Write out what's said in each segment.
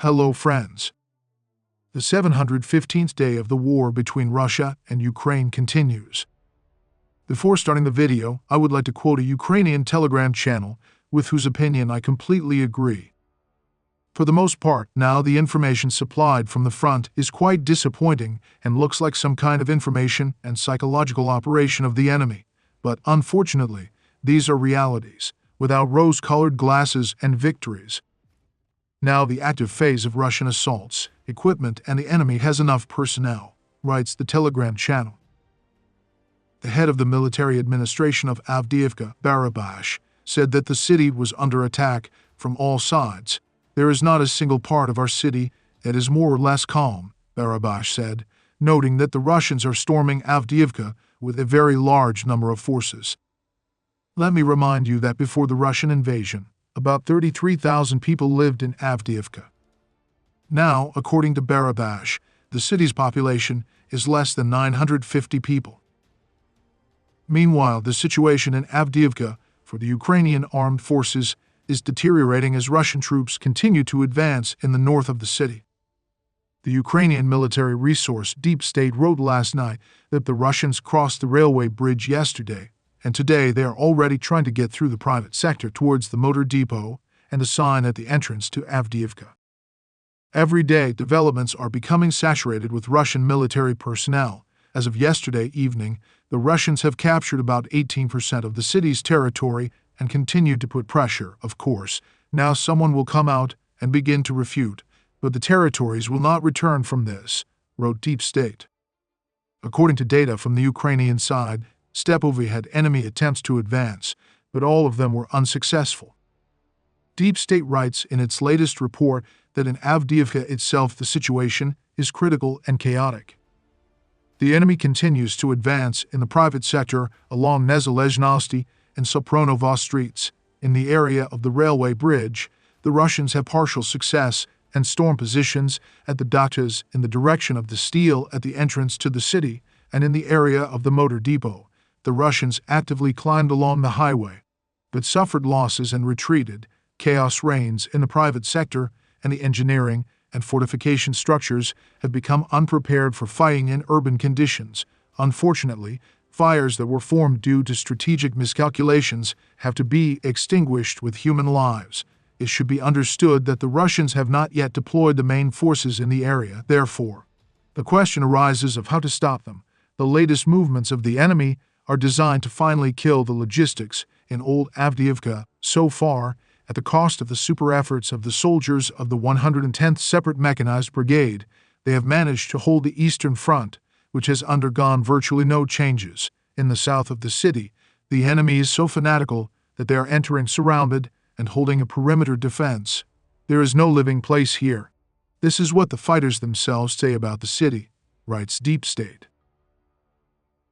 Hello, friends. The 715th day of the war between Russia and Ukraine continues. Before starting the video, I would like to quote a Ukrainian Telegram channel with whose opinion I completely agree. For the most part, now the information supplied from the front is quite disappointing and looks like some kind of information and psychological operation of the enemy. But unfortunately, these are realities, without rose-colored glasses and victories. Now the active phase of Russian assaults, equipment, and the enemy has enough personnel, writes the Telegram channel. The head of the military administration of Avdiivka, Barabash, said that the city was under attack from all sides. There is not a single part of our city that is more or less calm, Barabash said, noting that the Russians are storming Avdiivka with a very large number of forces. Let me remind you that before the Russian invasion, about 33,000 people lived in Avdiivka. Now, according to Barabash, the city's population is less than 950 people. Meanwhile, the situation in Avdiivka for the Ukrainian armed forces is deteriorating as Russian troops continue to advance in the north of the city. The Ukrainian military resource Deep State wrote last night that the Russians crossed the railway bridge yesterday, and today they are already trying to get through the private sector towards the motor depot and the sign at the entrance to Avdiivka. Every day, developments are becoming saturated with Russian military personnel. As of yesterday evening, the Russians have captured about 18% of the city's territory and continued to put pressure, of course. Now someone will come out and begin to refute, but the territories will not return from this, wrote Deep State. According to data from the Ukrainian side, Stepove had enemy attempts to advance, but all of them were unsuccessful. Deep State writes in its latest report that in Avdiivka itself the situation is critical and chaotic. The enemy continues to advance in the private sector along Nezalezhnosti and Sopronova streets. In the area of the railway bridge, the Russians have partial success and storm positions at the datas in the direction of the steel at the entrance to the city, and in the area of the motor depot. The Russians actively climbed along the highway, but suffered losses and retreated. Chaos reigns in the private sector, and the engineering and fortification structures have become unprepared for fighting in urban conditions. Unfortunately, fires that were formed due to strategic miscalculations have to be extinguished with human lives. It should be understood that the Russians have not yet deployed the main forces in the area. Therefore, the question arises of how to stop them. The latest movements of the enemy are designed to finally kill the logistics in old Avdiivka. So far, at the cost of the super efforts of the soldiers of the 110th Separate Mechanized Brigade, they have managed to hold the Eastern Front, which has undergone virtually no changes. In the south of the city, the enemy is so fanatical that they are entering surrounded and holding a perimeter defense. There is no living place here. This is what the fighters themselves say about the city, writes Deep State.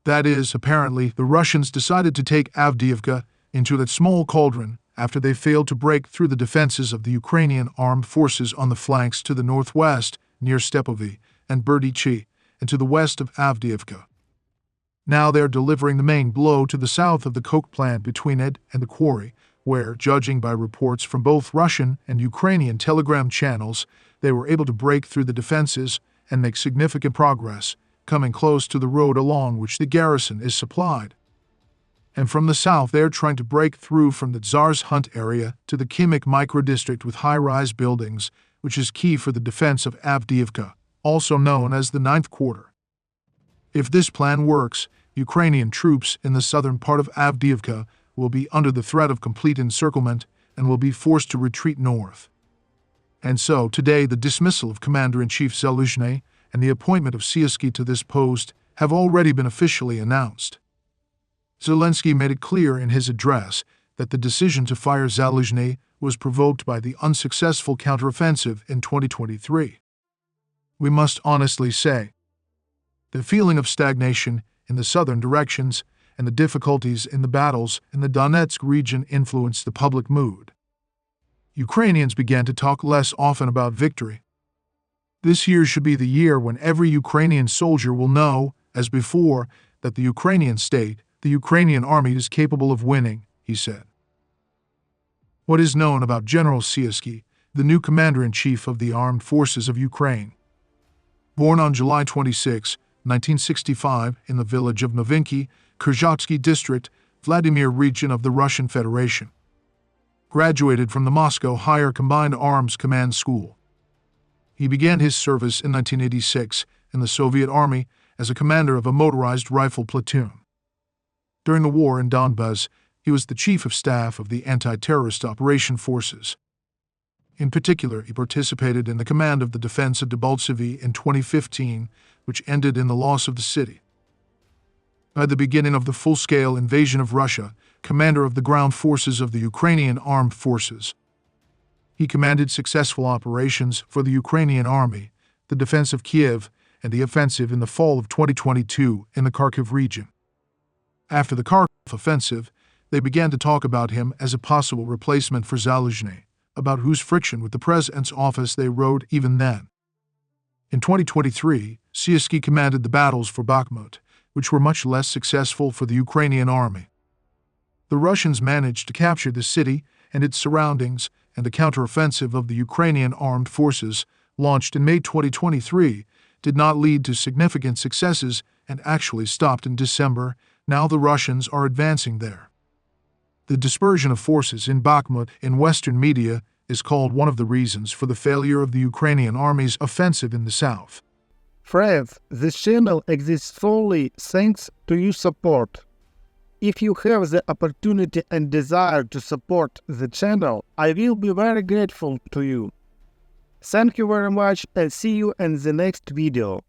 That is, apparently, the Russians decided to take Avdiivka into that small cauldron after they failed to break through the defenses of the Ukrainian armed forces on the flanks to the northwest, near Stepove and Berdychi, and to the west of Avdiivka. Now they are delivering the main blow to the south of the coke plant between it and the quarry, where, judging by reports from both Russian and Ukrainian Telegram channels, they were able to break through the defenses and make significant progress, coming close to the road along which the garrison is supplied. And from the south they are trying to break through from the Tsar's Hunt area to the Kimik microdistrict with high-rise buildings, which is key for the defense of Avdiivka, also known as the Ninth Quarter. If this plan works, Ukrainian troops in the southern part of Avdiivka will be under the threat of complete encirclement and will be forced to retreat north. And so, today the dismissal of Commander-in-Chief Zaluzhny and the appointment of Syrsky to this post have already been officially announced. Zelensky made it clear in his address that the decision to fire Zaluzhny was provoked by the unsuccessful counteroffensive in 2023. We must honestly say, the feeling of stagnation in the southern directions and the difficulties in the battles in the Donetsk region influenced the public mood. Ukrainians began to talk less often about victory. This year should be the year when every Ukrainian soldier will know, as before, that the Ukrainian state, the Ukrainian army is capable of winning, he said. What is known about General Syrsky, the new Commander-in-Chief of the Armed Forces of Ukraine. Born on July 26, 1965, in the village of Novinky, Kyrgyzstan District, Vladimir region of the Russian Federation. Graduated from the Moscow Higher Combined Arms Command School. He began his service in 1986 in the Soviet Army as a commander of a motorized rifle platoon. During the war in Donbas, he was the Chief of Staff of the Anti-Terrorist Operation Forces. In particular, he participated in the command of the defense of Debaltseve in 2015, which ended in the loss of the city. By the beginning of the full-scale invasion of Russia, commander of the ground forces of the Ukrainian Armed Forces. He commanded successful operations for the Ukrainian army, the defense of Kiev, and the offensive in the fall of 2022 in the Kharkiv region. After the Kharkiv offensive, they began to talk about him as a possible replacement for Zaluzhny, about whose friction with the president's office they wrote even then. In 2023, Syrsky commanded the battles for Bakhmut, which were much less successful for the Ukrainian army. The Russians managed to capture the city and its surroundings, and the counteroffensive of the Ukrainian armed forces, launched in May 2023, did not lead to significant successes and actually stopped in December. Now the Russians are advancing there. The dispersion of forces in Bakhmut in Western media is called one of the reasons for the failure of the Ukrainian army's offensive in the south. Friends, this channel exists solely thanks to your support. If you have the opportunity and desire to support the channel, I will be very grateful to you. Thank you very much and see you in the next video.